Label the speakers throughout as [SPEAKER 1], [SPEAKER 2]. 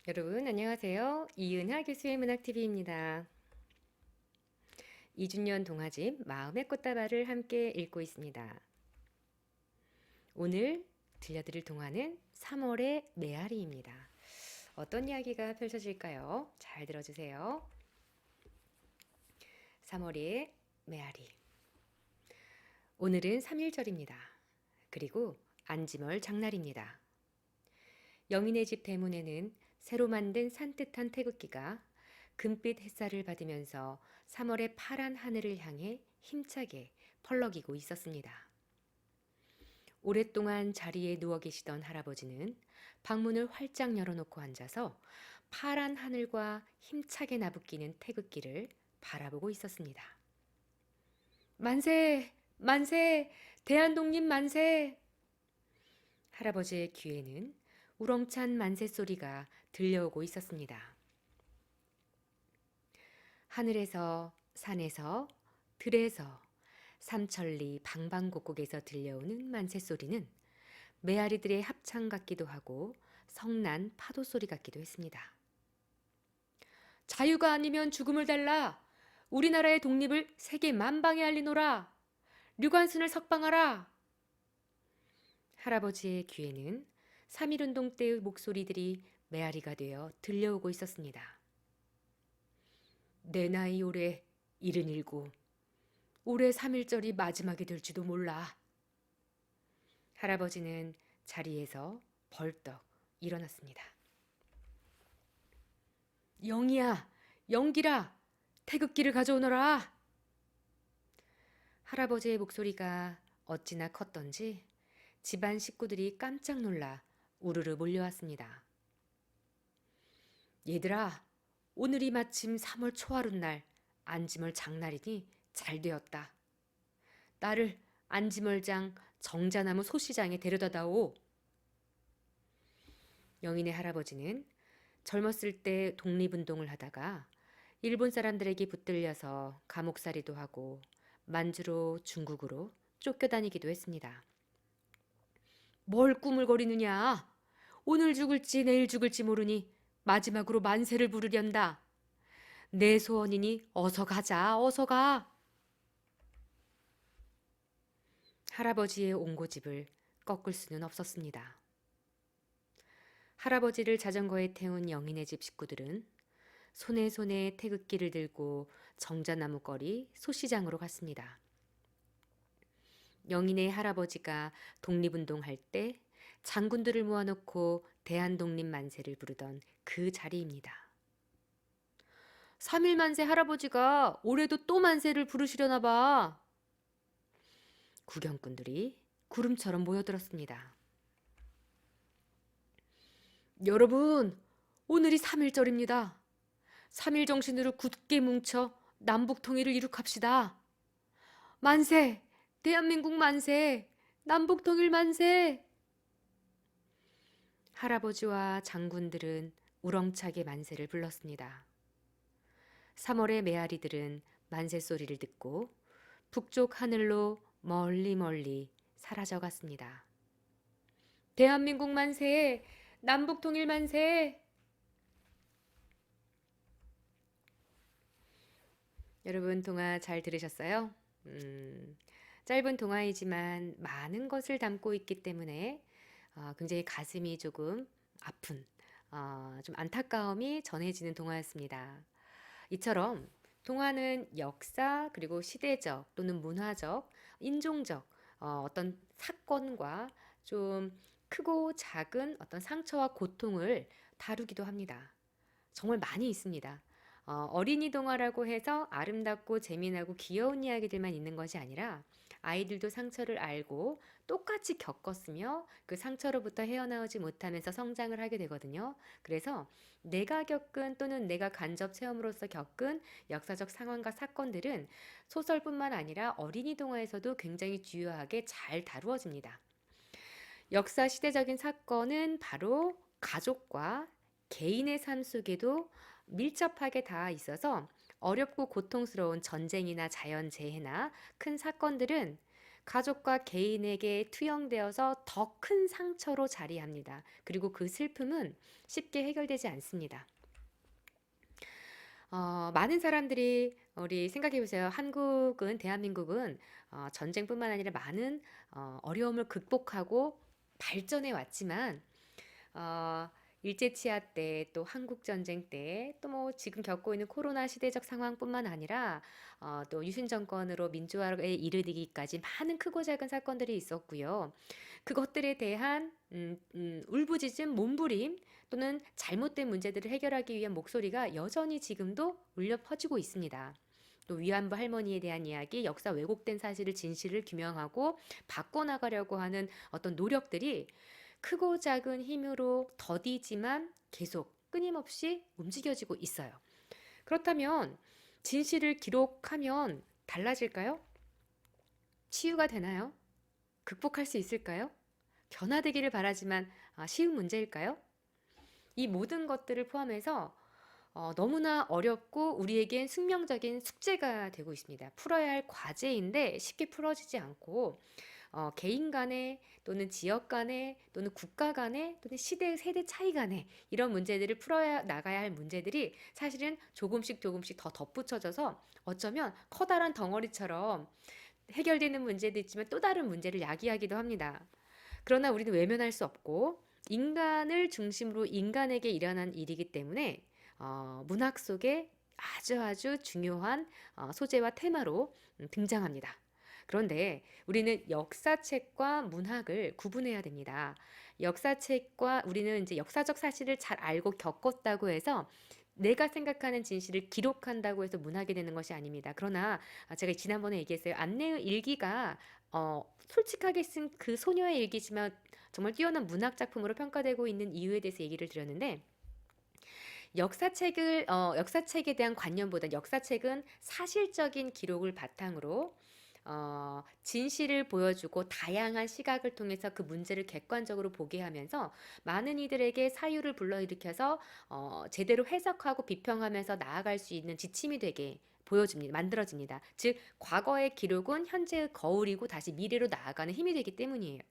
[SPEAKER 1] 여러분 안녕하세요. 이은하 교수의 문학TV입니다. 이준년 동화집 마음의 꽃다발을 함께 읽고 있습니다. 오늘 들려드릴 동화는 3월의 메아리입니다. 어떤 이야기가 펼쳐질까요? 잘 들어주세요. 3월의 메아리. 오늘은 3.1절입니다. 그리고 안지멀 장날입니다. 영인의 집 대문에는 새로 만든 산뜻한 태극기가 금빛 햇살을 받으면서 3월의 파란 하늘을 향해 힘차게 펄럭이고 있었습니다. 오랫동안 자리에 누워 계시던 할아버지는 방문을 활짝 열어놓고 앉아서 파란 하늘과 힘차게 나부끼는 태극기를 바라보고 있었습니다. 만세! 만세! 대한독립 만세! 할아버지의 귀에는 우렁찬 만세 소리가 들려오고 있었습니다. 하늘에서, 산에서, 들에서, 삼천리 방방곡곡에서 들려오는 만세 소리는 메아리들의 합창 같기도 하고 성난 파도 소리 같기도 했습니다. 자유가 아니면 죽음을 달라! 우리나라의 독립을 세계 만방에 알리노라! 류관순을 석방하라! 할아버지의 귀에는 3.1운동 때의 목소리들이 메아리가 되어 들려오고 있었습니다. 내 나이 올해 77. 올해 3.1절이 마지막이 될지도 몰라. 할아버지는 자리에서 벌떡 일어났습니다. 영이야, 영기라, 태극기를 가져오너라. 할아버지의 목소리가 어찌나 컸던지 집안 식구들이 깜짝 놀라 우르르 몰려왔습니다. 얘들아, 오늘이 마침 3월 초하룻날 안지멀 장날이니 잘 되었다. 나를 안지멀장 정자나무 소시장에 데려다다오. 영인의 할아버지는 젊었을 때 독립운동을 하다가 일본 사람들에게 붙들려서 감옥살이도 하고 만주로 중국으로 쫓겨다니기도 했습니다. 뭘 꾸물거리느냐? 오늘 죽을지 내일 죽을지 모르니 마지막으로 만세를 부르련다. 내 소원이니 어서 가자, 어서 가. 할아버지의 옹고집을 꺾을 수는 없었습니다. 할아버지를 자전거에 태운 영인의 집 식구들은 손에 손에 태극기를 들고 정자나무 거리 소시장으로 갔습니다. 영인의 할아버지가 독립운동할 때 장군들을 모아놓고 대한독립 만세를 부르던 그 자리입니다. 3.1 만세 할아버지가 올해도 또 만세를 부르시려나 봐. 구경꾼들이 구름처럼 모여들었습니다. 여러분, 오늘이 3.1절입니다. 3.1 정신으로 굳게 뭉쳐 남북 통일을 이룩합시다. 만세! 대한민국 만세! 남북 통일 만세! 할아버지와 장군들은 우렁차게 만세를 불렀습니다. 3월의 메아리들은 만세 소리를 듣고 북쪽 하늘로 멀리 멀리 사라져 갔습니다. 대한민국 만세! 남북 통일 만세! 여러분 동화 잘 들으셨어요? 짧은 동화이지만 많은 것을 담고 있기 때문에 굉장히 가슴이 조금 아픈 좀 안타까움이 전해지는 동화였습니다. 이처럼 동화는 역사 그리고 시대적 또는 문화적, 인종적 어떤 사건과 좀 크고 작은 어떤 상처와 고통을 다루기도 합니다. 정말 많이 있습니다. 어린이 동화라고 해서 아름답고 재미나고 귀여운 이야기들만 있는 것이 아니라 아이들도 상처를 알고 똑같이 겪었으며 그 상처로부터 헤어나오지 못하면서 성장을 하게 되거든요. 그래서 내가 겪은 또는 내가 간접 체험으로서 겪은 역사적 상황과 사건들은 소설뿐만 아니라 어린이 동화에서도 굉장히 주요하게 잘 다루어집니다. 역사 시대적인 사건은 바로 가족과 개인의 삶 속에도 밀접하게 닿아 있어서 어렵고 고통스러운 전쟁이나 자연재해나 큰 사건들은 가족과 개인에게 투영되어서 더 큰 상처로 자리합니다. 그리고 그 슬픔은 쉽게 해결되지 않습니다. 많은 사람들이 우리 생각해 보세요. 대한민국은 전쟁뿐만 아니라 많은 어려움을 극복하고 발전해 왔지만 어, 일제치하 때, 또 한국전쟁 때, 또 뭐 지금 겪고 있는 코로나 시대적 상황뿐만 아니라 또 유신 정권으로 민주화에 이르기까지 많은 크고 작은 사건들이 있었고요. 그것들에 대한 울부짖음, 몸부림 또는 잘못된 문제들을 해결하기 위한 목소리가 여전히 지금도 울려 퍼지고 있습니다. 또 위안부 할머니에 대한 이야기, 역사 왜곡된 사실을 진실을 규명하고 바꿔나가려고 하는 어떤 노력들이 크고 작은 힘으로 더디지만 계속 끊임없이 움직여지고 있어요. 그렇다면 진실을 기록하면 달라질까요? 치유가 되나요? 극복할 수 있을까요? 변화되기를 바라지만 쉬운 문제일까요? 이 모든 것들을 포함해서 너무나 어렵고 우리에겐 숙명적인 숙제가 되고 있습니다. 풀어야 할 과제인데 쉽게 풀어지지 않고 개인 간에 또는 지역 간에 또는 국가 간에 또는 세대 차이 간에 이런 문제들을 풀어야 나가야 할 문제들이 사실은 조금씩 조금씩 더 덧붙여져서 어쩌면 커다란 덩어리처럼 해결되는 문제도 있지만 또 다른 문제를 야기하기도 합니다. 그러나 우리는 외면할 수 없고 인간을 중심으로 인간에게 일어난 일이기 때문에 문학 속에 아주 중요한 소재와 테마로 등장합니다. 그런데 우리는 역사책과 문학을 구분해야 됩니다. 역사책과 우리는 이제 역사적 사실을 잘 알고 겪었다고 해서 내가 생각하는 진실을 기록한다고 해서 문학이 되는 것이 아닙니다. 그러나 제가 지난번에 얘기했어요. 안내의 일기가 솔직하게 쓴 그 소녀의 일기지만 정말 뛰어난 문학 작품으로 평가되고 있는 이유에 대해서 얘기를 드렸는데 역사책에 대한 관념보다 역사책은 사실적인 기록을 바탕으로 진실을 보여주고 다양한 시각을 통해서 그 문제를 객관적으로 보게 하면서 많은 이들에게 사유를 불러일으켜서 제대로 해석하고 비평하면서 나아갈 수 있는 지침이 되게 만들어집니다. 즉, 과거의 기록은 현재의 거울이고 다시 미래로 나아가는 힘이 되기 때문이에요.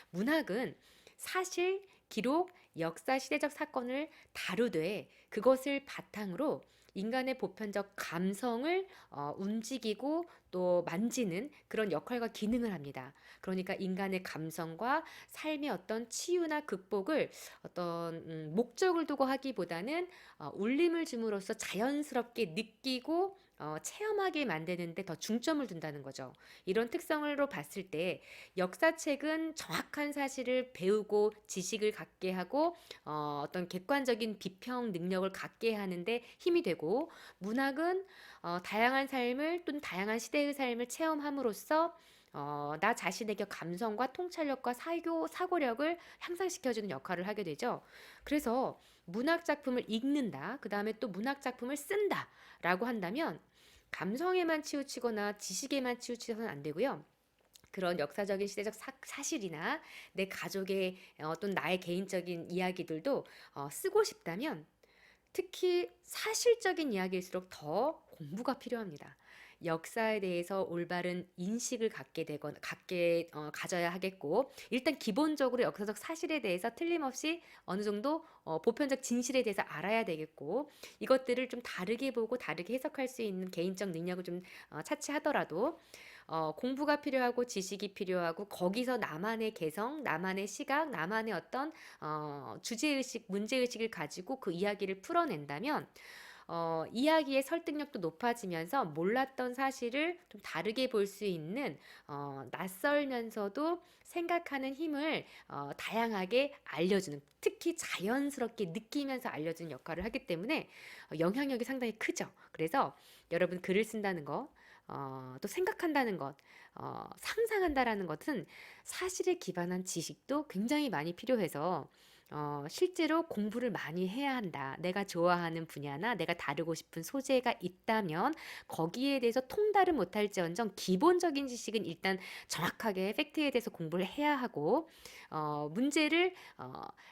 [SPEAKER 1] 문학은 사실, 기록, 역사, 시대적 사건을 다루되 그것을 바탕으로 인간의 보편적 감성을 움직이고 또 만지는 그런 역할과 기능을 합니다. 그러니까 인간의 감성과 삶의 어떤 치유나 극복을 어떤 목적을 두고 하기보다는 울림을 줌으로써 자연스럽게 느끼고 체험하게 만드는데 더 중점을 둔다는 거죠. 이런 특성으로 봤을 때 역사책은 정확한 사실을 배우고 지식을 갖게 하고 어떤 객관적인 비평 능력을 갖게 하는데 힘이 되고 문학은 다양한 삶을 또는 다양한 시대의 삶을 체험함으로써 나 자신에게 감성과 통찰력과 사고력을 향상시켜주는 역할을 하게 되죠. 그래서 문학 작품을 읽는다, 그 다음에 또 문학 작품을 쓴다 라고 한다면 감성에만 치우치거나 지식에만 치우치서는 안 되고요. 그런 역사적인 시대적 사실이나 내 가족의 어떤 나의 개인적인 이야기들도 쓰고 싶다면 특히 사실적인 이야기일수록 더 공부가 필요합니다. 역사에 대해서 올바른 인식을 가져야 하겠고, 일단 기본적으로 역사적 사실에 대해서 틀림없이 어느 정도 보편적 진실에 대해서 알아야 되겠고, 이것들을 좀 다르게 보고 다르게 해석할 수 있는 개인적 능력을 좀 차치하더라도 공부가 필요하고 지식이 필요하고 거기서 나만의 개성, 나만의 시각, 나만의 어떤 주제의식, 문제의식을 가지고 그 이야기를 풀어낸다면 이야기의 설득력도 높아지면서 몰랐던 사실을 좀 다르게 볼 수 있는 낯설면서도 생각하는 힘을 다양하게 알려주는, 특히 자연스럽게 느끼면서 알려주는 역할을 하기 때문에 영향력이 상당히 크죠. 그래서 여러분 글을 쓴다는 거, 또 생각한다는 것, 상상한다라는 것은 사실에 기반한 지식도 굉장히 많이 필요해서 실제로 공부를 많이 해야 한다. 내가 좋아하는 분야나 내가 다루고 싶은 소재가 있다면 거기에 대해서 통달은 못할지언정 기본적인 지식은 일단 정확하게 팩트에 대해서 공부를 해야 하고 문제를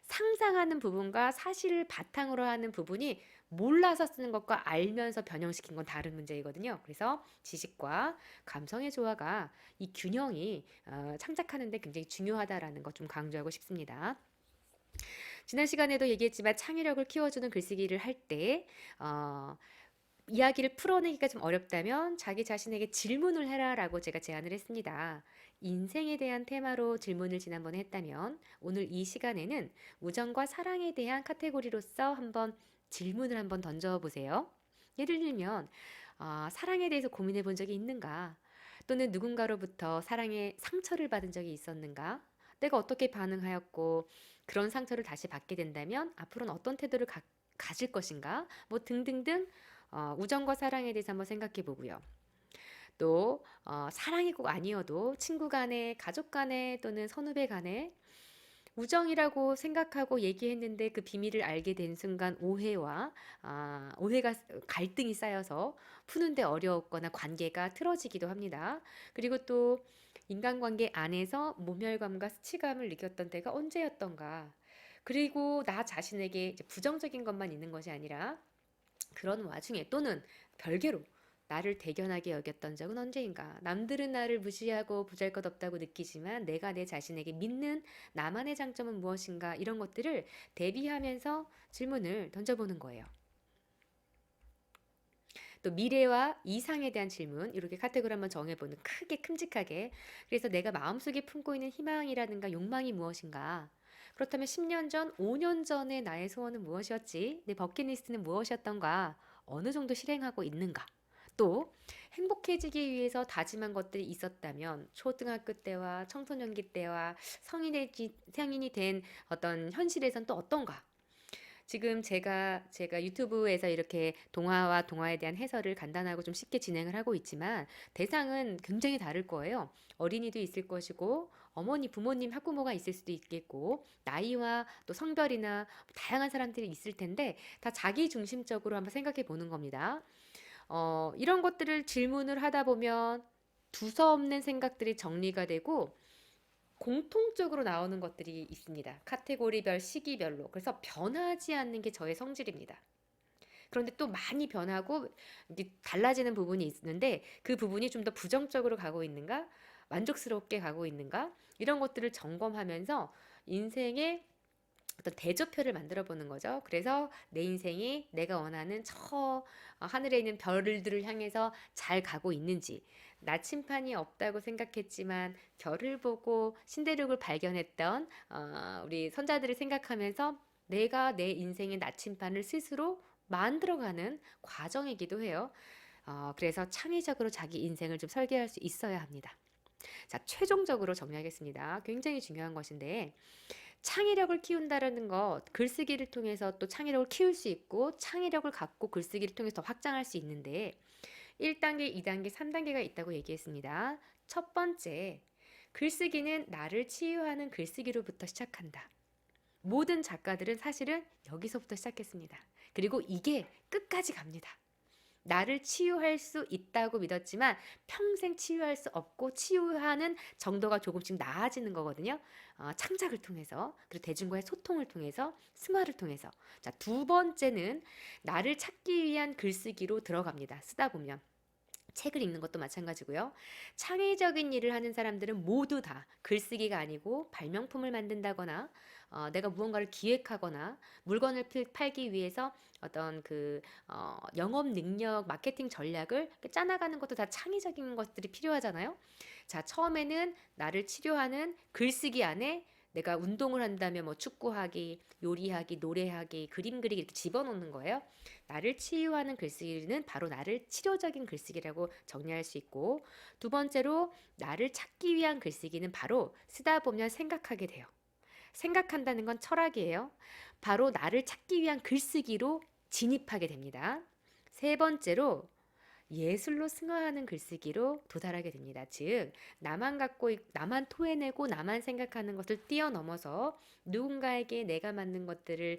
[SPEAKER 1] 상상하는 부분과 사실을 바탕으로 하는 부분이 몰라서 쓰는 것과 알면서 변형시킨 건 다른 문제이거든요. 그래서 지식과 감성의 조화가 이 균형이 창작하는 데 굉장히 중요하다라는 것 좀 강조하고 싶습니다. 지난 시간에도 얘기했지만 창의력을 키워주는 글쓰기를 할 때 이야기를 풀어내기가 좀 어렵다면 자기 자신에게 질문을 해라라고 제가 제안을 했습니다. 인생에 대한 테마로 질문을 지난번에 했다면 오늘 이 시간에는 우정과 사랑에 대한 카테고리로서 한번 질문을 한번 던져보세요. 예를 들면 사랑에 대해서 고민해 본 적이 있는가? 또는 누군가로부터 사랑의 상처를 받은 적이 있었는가? 내가 어떻게 반응하였고 그런 상처를 다시 받게 된다면 앞으로는 어떤 태도를 가질 것인가? 뭐 등등등 우정과 사랑에 대해서 한번 생각해 보고요. 또 사랑이 꼭 아니어도 친구 간에, 가족 간에 또는 선후배 간에 우정이라고 생각하고 얘기했는데 그 비밀을 알게 된 순간 오해가 갈등이 쌓여서 푸는데 어려웠거나 관계가 틀어지기도 합니다. 그리고 또 인간관계 안에서 모멸감과 수치감을 느꼈던 때가 언제였던가. 그리고 나 자신에게 이제 부정적인 것만 있는 것이 아니라 그런 와중에 또는 별개로 나를 대견하게 여겼던 적은 언제인가? 남들은 나를 무시하고 보잘것없다고 느끼지만 내가 내 자신에게 믿는 나만의 장점은 무엇인가? 이런 것들을 대비하면서 질문을 던져보는 거예요. 또 미래와 이상에 대한 질문 이렇게 카테고리 한번 정해보는 크게 큼직하게. 그래서 내가 마음속에 품고 있는 희망이라든가 욕망이 무엇인가? 그렇다면 10년 전, 5년 전의 나의 소원은 무엇이었지? 내 버킷리스트는 무엇이었던가? 어느 정도 실행하고 있는가? 또 행복해지기 위해서 다짐한 것들이 있었다면 초등학교 때와 청소년기 때와 성인이 된 어떤 현실에선 또 어떤가? 지금 제가 유튜브에서 이렇게 동화와 동화에 대한 해설을 간단하고 좀 쉽게 진행을 하고 있지만 대상은 굉장히 다를 거예요. 어린이도 있을 것이고 어머니, 부모님, 학부모가 있을 수도 있겠고 나이와 또 성별이나 다양한 사람들이 있을 텐데 다 자기 중심적으로 한번 생각해 보는 겁니다. 이런 것들을 질문을 하다 보면 두서없는 생각들이 정리가 되고 공통적으로 나오는 것들이 있습니다. 카테고리별, 시기별로. 그래서 변하지 않는 게 저의 성질입니다. 그런데 또 많이 변하고 달라지는 부분이 있는데 그 부분이 좀 더 부정적으로 가고 있는가? 만족스럽게 가고 있는가? 이런 것들을 점검하면서 인생의 어떤 대조표를 만들어 보는 거죠. 그래서 내 인생이 내가 원하는 하늘에 있는 별들을 향해서 잘 가고 있는지, 나침판이 없다고 생각했지만 별을 보고 신대륙을 발견했던 우리 선자들을 생각하면서 내가 내 인생의 나침판을 스스로 만들어가는 과정이기도 해요. 그래서 창의적으로 자기 인생을 좀 설계할 수 있어야 합니다. 자, 최종적으로 정리하겠습니다. 굉장히 중요한 것인데 창의력을 키운다라는 것, 글쓰기를 통해서 또 창의력을 키울 수 있고 창의력을 갖고 글쓰기를 통해서 더 확장할 수 있는데 1단계, 2단계, 3단계가 있다고 얘기했습니다. 첫 번째, 글쓰기는 나를 치유하는 글쓰기로부터 시작한다. 모든 작가들은 사실은 여기서부터 시작했습니다. 그리고 이게 끝까지 갑니다. 나를 치유할 수 있다고 믿었지만 평생 치유할 수 없고 치유하는 정도가 조금씩 나아지는 거거든요. 창작을 통해서 그리고 대중과의 소통을 통해서 승화를 통해서. 자, 두 번째는 나를 찾기 위한 글쓰기로 들어갑니다. 쓰다 보면. 책을 읽는 것도 마찬가지고요. 창의적인 일을 하는 사람들은 모두 다 글쓰기가 아니고 발명품을 만든다거나 내가 무언가를 기획하거나 물건을 팔기 위해서 어떤 영업 능력, 마케팅 전략을 짜나가는 것도 다 창의적인 것들이 필요하잖아요. 자, 처음에는 나를 치료하는 글쓰기 안에 내가 운동을 한다면 뭐 축구하기, 요리하기, 노래하기, 그림 그리기 이렇게 집어넣는 거예요. 나를 치유하는 글쓰기는 바로 나를 치료적인 글쓰기라고 정리할 수 있고 두 번째로 나를 찾기 위한 글쓰기는 바로 쓰다 보면 생각하게 돼요. 생각한다는 건 철학이에요. 바로 나를 찾기 위한 글쓰기로 진입하게 됩니다. 세 번째로 예술로 승화하는 글쓰기로 도달하게 됩니다. 즉, 나만 토해내고 나만 생각하는 것을 뛰어넘어서 누군가에게 내가 맞는 것들을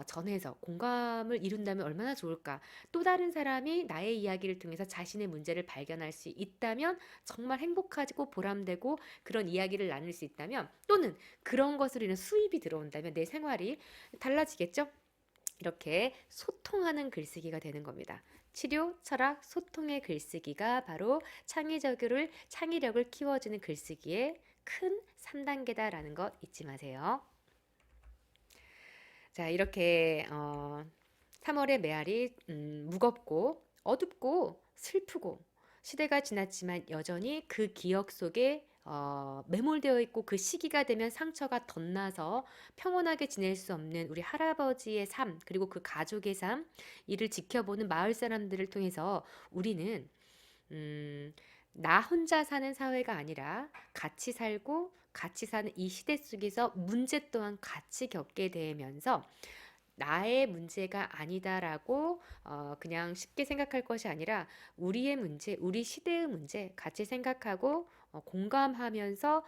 [SPEAKER 1] 전해서 공감을 이룬다면 얼마나 좋을까. 또 다른 사람이 나의 이야기를 통해서 자신의 문제를 발견할 수 있다면 정말 행복하고 보람되고, 그런 이야기를 나눌 수 있다면, 또는 그런 것으로 인해 수입이 들어온다면 내 생활이 달라지겠죠? 이렇게 소통하는 글쓰기가 되는 겁니다. 치료, 철학, 소통의 글쓰기가 바로 창의력을 키워주는 글쓰기의 큰 3단계다라는 것 잊지 마세요. 자, 이렇게 3월의 메아리 무겁고 어둡고 슬프고 시대가 지났지만 여전히 그 기억 속에 매몰되어 있고, 그 시기가 되면 상처가 덧나서 평온하게 지낼 수 없는 우리 할아버지의 삶, 그리고 그 가족의 삶, 이를 지켜보는 마을 사람들을 통해서 우리는 나 혼자 사는 사회가 아니라 같이 살고 같이 사는 이 시대 속에서 문제 또한 같이 겪게 되면서, 나의 문제가 아니다라고 그냥 쉽게 생각할 것이 아니라 우리의 문제, 우리 시대의 문제 같이 생각하고 공감하면서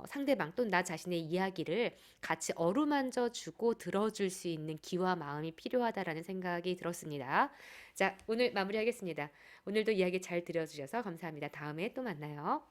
[SPEAKER 1] 상대방 또는 나 자신의 이야기를 같이 어루만져 주고 들어줄 수 있는 기와 마음이 필요하다라는 생각이 들었습니다. 자, 오늘 마무리하겠습니다. 오늘도 이야기 잘 들어주셔서 감사합니다. 다음에 또 만나요.